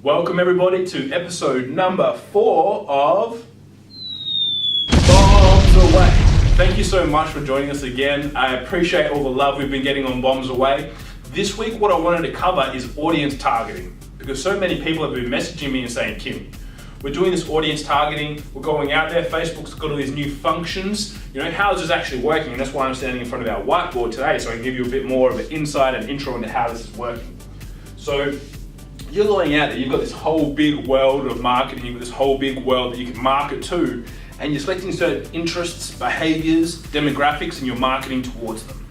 Welcome everybody to episode number 4 of Bombs Away. Thank you so much for joining us again. I appreciate all the love we've been getting on Bombs Away. This week what I wanted to cover is audience targeting, because so many people have been messaging me and saying, Kim, we're doing this audience targeting, we're going out there, Facebook's got all these new functions, how is this actually working? And that's why I'm standing in front of our whiteboard today, so I can give you a bit more of an insight and intro into how this is working. So you're going out there, you've got this whole big world of marketing, you've got this whole big world that you can market to, and you're selecting certain interests, behaviors, demographics, and you're marketing towards them.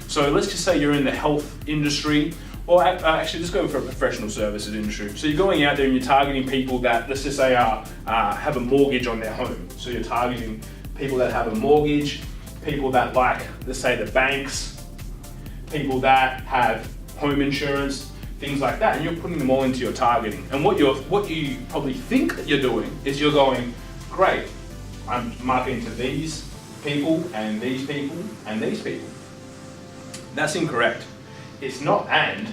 So let's just say you're in the health industry, or actually just go for a professional services industry. So you're going out there and you're targeting people that, let's just say, have a mortgage on their home. So you're targeting people that have a mortgage, people that like, let's say, the banks, people that have home insurance, things like that, and you're putting them all into your targeting. And what you probably think that you're doing is you're going, great, I'm marketing to these people and these people and these people. That's incorrect. It's not and,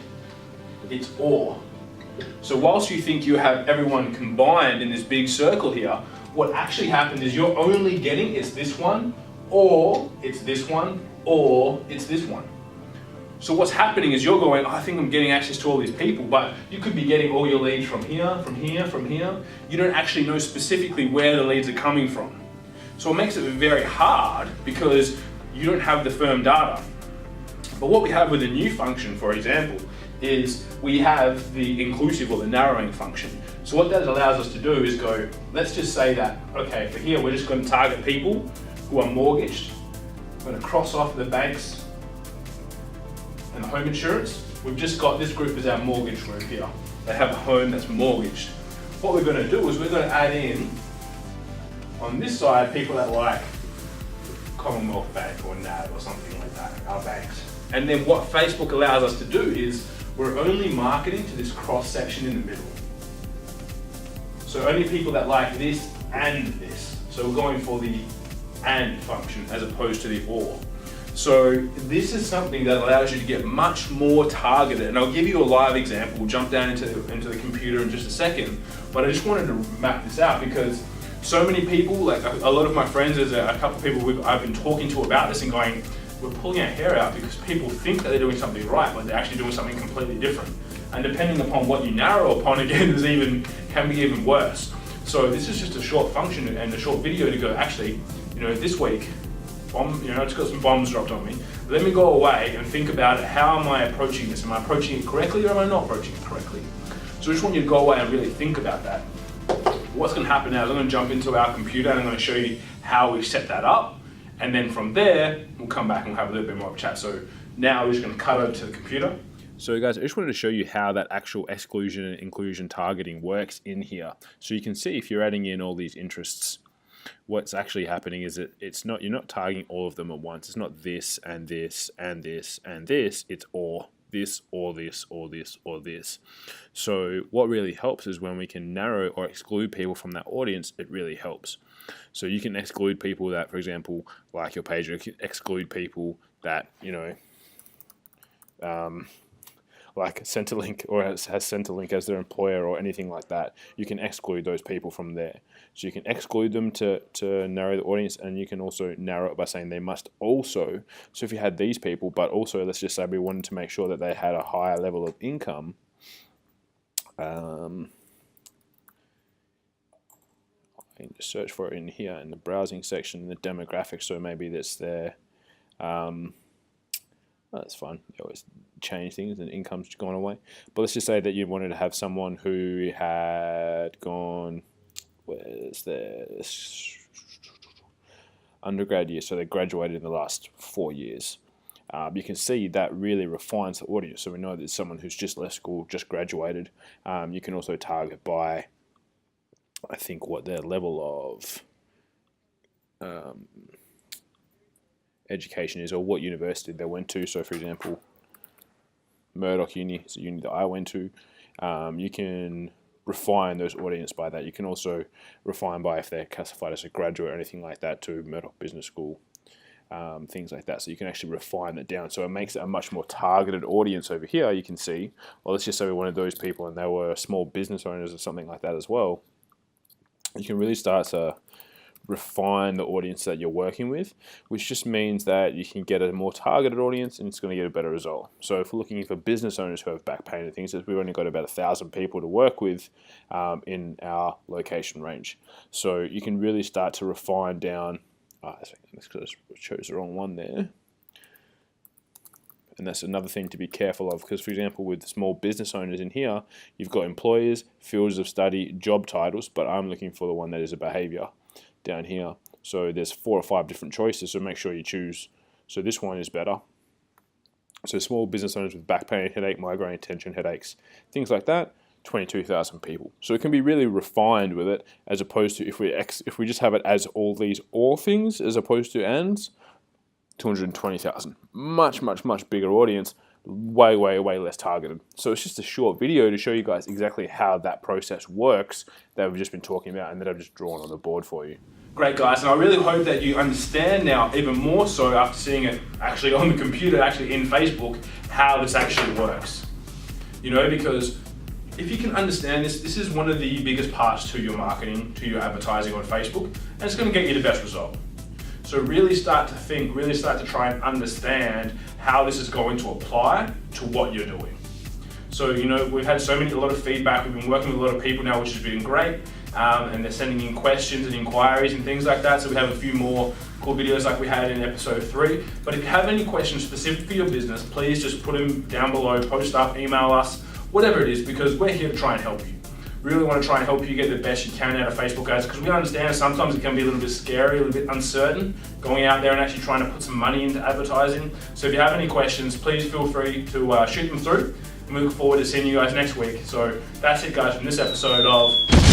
it's or. So whilst you think you have everyone combined in this big circle here, what actually happened is you're only getting it's this one, or it's this one, or it's this one. So what's happening is you're going, I think I'm getting access to all these people, but you could be getting all your leads from here, from here, from here. You don't actually know specifically where the leads are coming from. So it makes it very hard because you don't have the firm data. But what we have with the new function, for example, is we have the inclusive or the narrowing function. So what that allows us to do is go, let's just say that, okay, for here, we're just going to target people who are mortgaged. We're going to cross off the banks and the home insurance. We've just got this group as our mortgage group here. They have a home that's mortgaged. What we're going to do is we're going to add in, on this side, people that like Commonwealth Bank or NAB or something like that, our banks. And then what Facebook allows us to do is we're only marketing to this cross section in the middle. So only people that like this and this. So we're going for the and function as opposed to the or. So this is something that allows you to get much more targeted, and I'll give you a live example. We'll jump down into the computer in just a second, but I just wanted to map this out because so many people, like a lot of my friends, there's a couple of people I've been talking to about this and going, we're pulling our hair out because people think that they're doing something right, but they're actually doing something completely different. And depending upon what you narrow upon, again, can be even worse. So this is just a short function and a short video to go, actually, this week, it's got some bombs dropped on me. Let me go away and think about it. How am I approaching this? Am I approaching it correctly or am I not approaching it correctly? So I just want you to go away and really think about that. What's going to happen now is I'm going to jump into our computer and I'm going to show you how we set that up. And then from there, we'll come back and we'll have a little bit more of a chat. So now we're just going to cut over to the computer. So guys, I just wanted to show you how that actual exclusion and inclusion targeting works in here. So you can see if you're adding in all these interests, what's actually happening is that you're not targeting all of them at once. It's not this and this and this and this. It's or this or this or this or this. So what really helps is when we can narrow or exclude people from that audience, it really helps. So you can exclude people that, for example, like your page, you can exclude people that, like Centrelink or has Centrelink as their employer or anything like that. You can exclude those people from there. So you can exclude them to narrow the audience, and you can also narrow it by saying they must also. So if you had these people, but also let's just say we wanted to make sure that they had a higher level of income, I can just search for it in here in the browsing section, in the demographics. So maybe that's their, that's fine. They always change things and income's gone away. But let's just say that you wanted to have someone who had gone, where's their undergrad year, so they graduated in the last 4 years. You can see that really refines the audience. So we know there's someone who's just left school, just graduated. You can also target by, I think, what their level of education is or what university they went to. So for example, Murdoch Uni is a uni that I went to. You can refine those audience by that. You can also refine by if they're classified as a graduate or anything like that to Murdoch Business School. things like that. So you can actually refine it down. So it makes it a much more targeted audience over here. You can see, well, let's just say we wanted those people and they were small business owners or something like that as well. You can really start to refine the audience that you're working with, which just means that you can get a more targeted audience and it's going to get a better result. So if we're looking for business owners who have back pain and things, we've only got about 1,000 people to work with in our location range. So you can really start to refine down. That's because I chose the wrong one there. And that's another thing to be careful of, because for example with small business owners in here, you've got employers, fields of study, job titles, but I'm looking for the one that is a behavior down here. So there's 4 or 5 different choices, so make sure you choose. So this one is better. So small business owners with back pain, headache, migraine, tension headaches, things like that, 22,000 people. So it can be really refined with it, as opposed to if we just have it as all things as opposed to ands, 220,000. Much bigger audience, way less targeted. So it's just a short video to show you guys exactly how that process works that we've just been talking about and that I've just drawn on the board for you. Great, guys, and I really hope that you understand now, even more so after seeing it actually on the computer, actually in Facebook, how this actually works. You know, because if you can understand this, this is one of the biggest parts to your marketing, to your advertising on Facebook, and it's going to get you the best result. So really start to think, really start to try and understand how this is going to apply to what you're doing. So, you know, we've had a lot of feedback. We've been working with a lot of people now, which has been great. And they're sending in questions and inquiries and things like that. So we have a few more cool videos like we had in episode 3. But if you have any questions specific for your business, please just put them down below, post up, email us, whatever it is, because we're here to try and help you. Really want to try and help you get the best you can out of Facebook ads, because we understand sometimes it can be a little bit scary, a little bit uncertain, going out there and actually trying to put some money into advertising. So if you have any questions, please feel free to shoot them through, and we look forward to seeing you guys next week. So that's it, guys, from this episode of